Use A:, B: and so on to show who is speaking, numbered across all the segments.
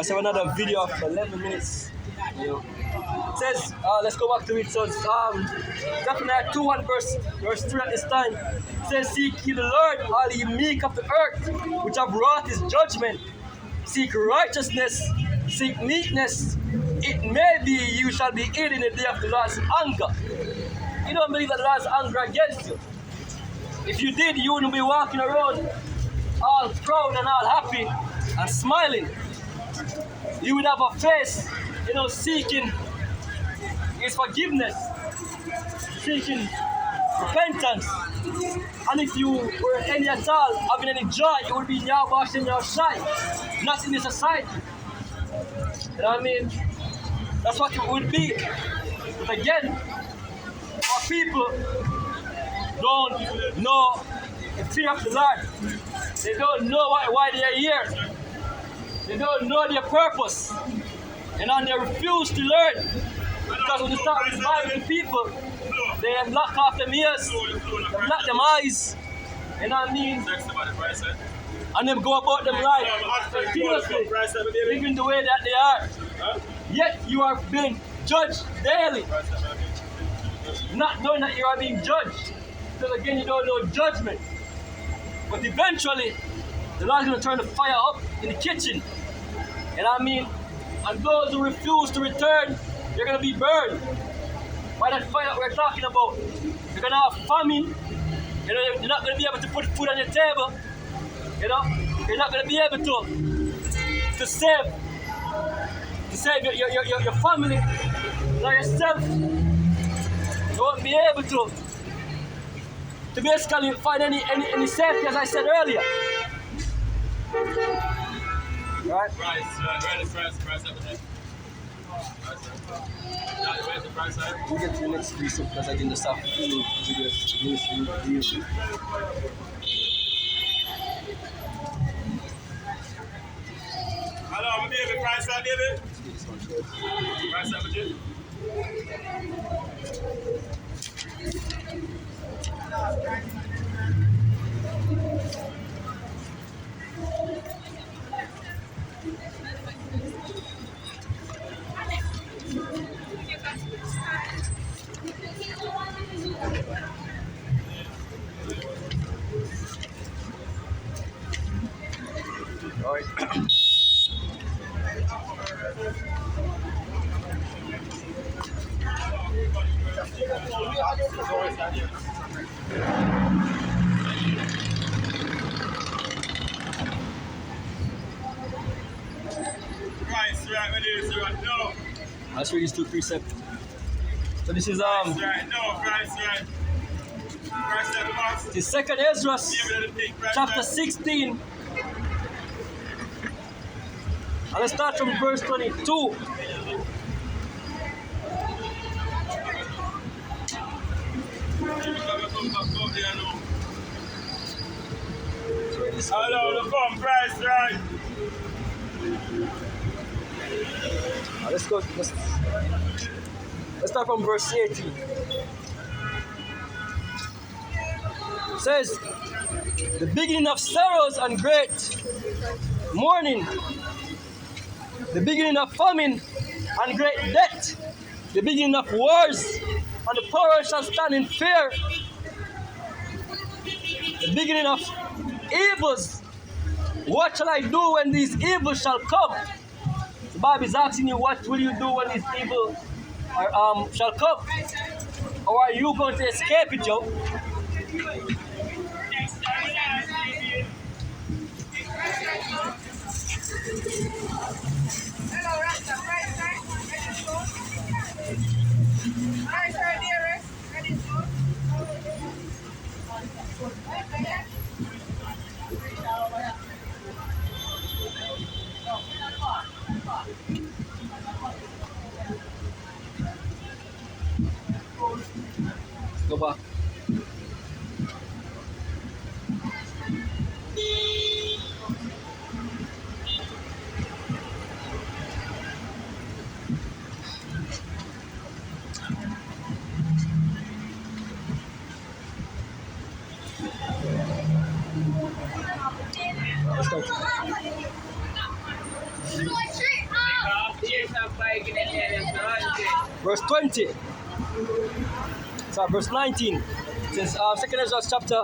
A: So another video of 11 minutes. You know. It says, let's go back to it. So Zephaniah 2:1 verse 3 at this time. It says, seek ye the Lord, all ye meek of the earth, which have wrought his judgment. Seek righteousness, seek meekness. It may be you shall be hid in the day of the Lord's anger. You don't believe that the Lord's anger against you. If you did, you wouldn't be walking around all proud and all happy and smiling. You would have a face, seeking his forgiveness, seeking repentance. And if you were any at all having any joy, it would be in your wash and your shine, not in the society. You know what I mean? That's what it would be. But again, our people don't know the fear of the Lord. They don't know why they are here. They don't know their purpose. And they refuse to learn. Because when you start reviving people, they block off them ears, they block them eyes. You know what I mean? And them go about them life continuously, living the way that they are. Yet you are being judged daily. Not knowing that you are being judged. Because again, you don't know judgment. But eventually, the Lord's going to turn the fire up in the kitchen. You know what I mean? And those who refuse to return, they're going to be burned. By that fire that we're talking about, you're going to have famine. You're not going to be able to put food on your table. You're not going to be able to save your family, or yourself. You won't be able to basically find any safety, as I said earlier. Right? We'll get to the next piece because I didn't stop videos.
B: Hello, I'm David. Price out, David. Price out, David.
A: All right. Let's read these two precepts. So this is the second Ezra, chapter 16. And let's start from verse 22.
B: Hello, the phone price, right?
A: Let's start from verse 18. It says, the beginning of sorrows and great mourning, the beginning of famine and great death, the beginning of wars, and the poor shall stand in fear, the beginning of evils. What shall I do when these evils shall come? The Bible is asking you, what will you do when these evils shall come? Or are you going to escape it, Joe?
C: Hello, Rasta. Right, sir. Ready to go? Right, sir, dearest. Ready to go?
A: Go back. Let's continue. Verse 20. Sorry, verse 19. Since 2nd Ezra chapter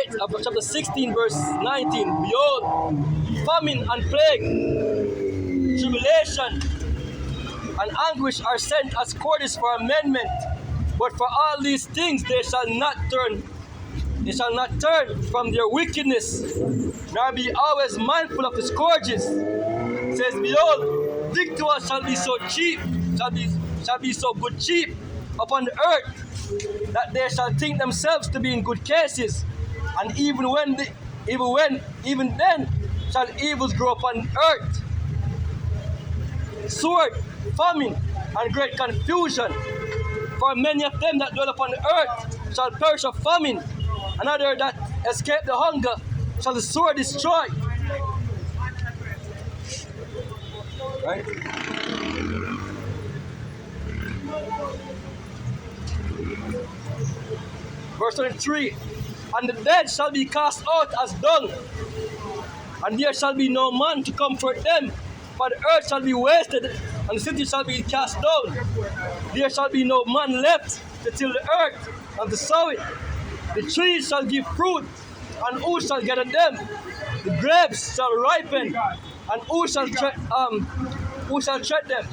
A: 8, chapter 16, verse 19. Behold, famine and plague, tribulation and anguish are sent as quarters for amendment. But for all these things they shall not turn from their wickedness, nor be always mindful of the scourges. It says, behold, victuals shall be so cheap, shall be so good cheap upon the earth, that they shall think themselves to be in good cases, and even then shall evils grow upon earth. Sword, famine, and great confusion. For many of them that dwell upon the earth shall perish of famine, and others that escape the hunger shall the sword destroy. Right? Verse 23. And the dead shall be cast out as dung, and there shall be no man to comfort them. For the earth shall be wasted, and the city shall be cast down. There shall be no man left to till the earth and to sow it. The trees shall give fruit, and who shall gather them? The grapes shall ripen, and who shall tread them?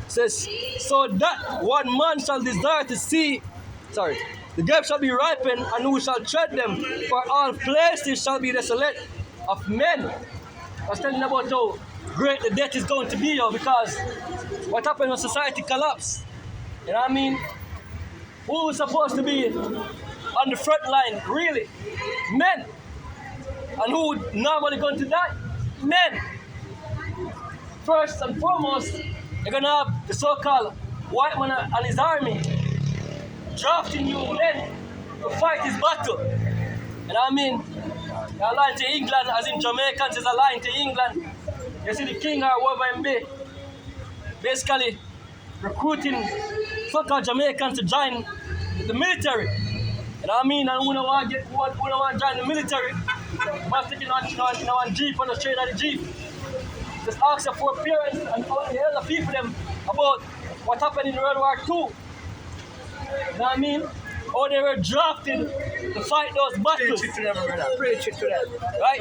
A: It says, so that one man shall desire to see, the grapes shall be ripened, and who shall tread them? For all places shall be desolate of men. I was telling about how great the death is going to be, because what happened when society collapsed? You know what I mean? Who was supposed to be on the front line, really? Men. And who would normally going to die? Men. First and foremost, you're going to have the so-called white man and his army drafting you men to fight his battle. You know what I mean? They're aligned to England, as in Jamaicans is aligned to England. You see the king or whoever him be, basically recruiting so-called Jamaicans to join the military. You know what I mean? And who don't want to join the military, must take in one jeep on the street of the jeep. Just ask your four parents and all the other people them about what happened in World War II. You know what I mean? How they were drafted to fight those battles. Preach it to them. Right?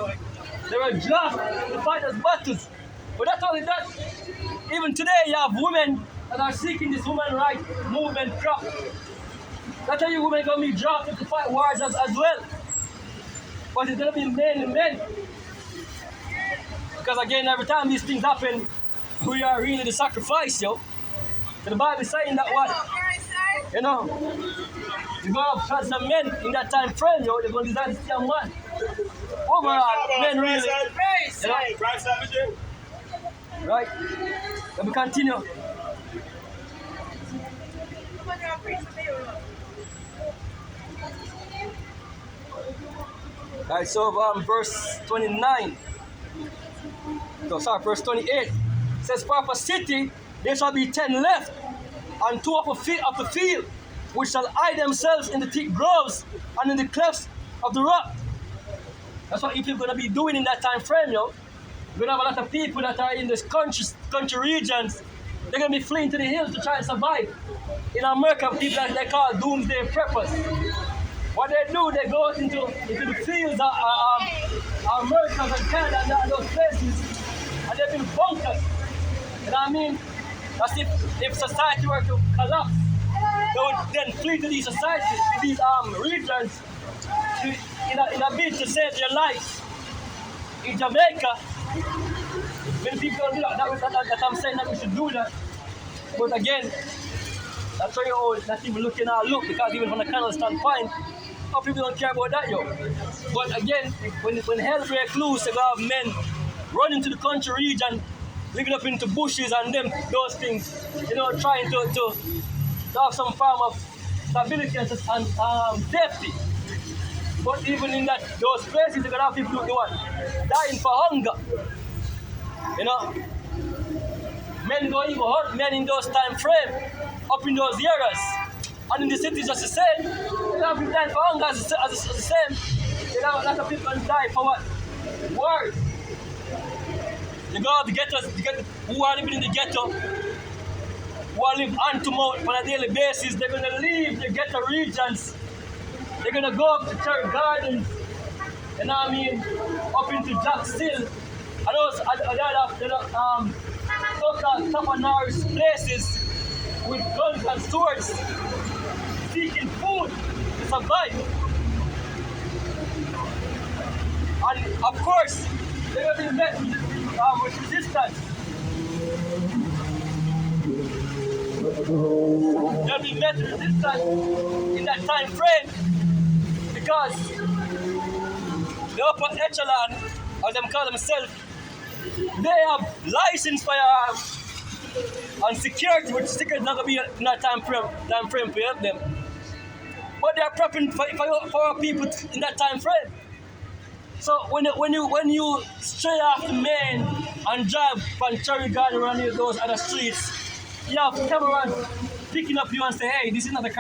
A: They were drafted to fight those battles. But that's only that. Even today you have women that are seeking this women rights movement crap. That's how you women going to be drafted to fight wars as well. But it's going to be mainly men. Because again, every time these things happen, we are really the sacrifice, yo. So the Bible is saying that what? You know, you're going to have trust of men in that time frame, yo. They're going to desire to see a man. Overall, men really. You know? Right? Let me continue. Right, so verse 29. Verse 28 says, for a city there shall be 10 left, and 2 of the field, which shall hide themselves in the thick groves and in the clefts of the rock. That's what people are going to be doing in that time frame, yo. We're going to have a lot of people that are in this country regions. They're going to be fleeing to the hills to try and survive. In America, people that they call doomsday preppers. What they do, they go out into the fields of America and Canada and those places, and they've been bunkers. You know what I mean? That's if society were to collapse, they would then flee to these societies, to these regions, in a bid to save their lives. In Jamaica, many people don't do that. That I'm saying that we should do that. But again, that's why you're not even looking at look, because even from the canal standpoint, how people don't care about that, yo. But again, when hell break loose, they have men running to the country region, living up into bushes and those things, you know, trying to have some form of stability and safety. But even in those places, they're gonna have people do what? Dying for hunger. You know? Men don't even hunt men in those time frame, up in those areas. And in the city, just the same. They have people dying for hunger as the same. They have a lot of people die for what? War. You go out the ghettos, who are living in the ghetto, who are live hand to mouth on a daily basis, they're going to leave the ghetto regions. They're going to go up to Cherry Gardens, you know what I mean, up into Jack Still. And those so-called top-of-Norris places with guns and swords, seeking food to survive. And of course, they're going to be met with resistance. They'll be met with resistance in that time frame because the upper echelon, as them call themselves, they have licensed firearms and security, which security not gonna be in that time frame to help them. But they are prepping for our people in that time frame. So when you stray off the main and drive from Cherry Garden around those other streets, you have cameras picking up you and say, hey, this is not the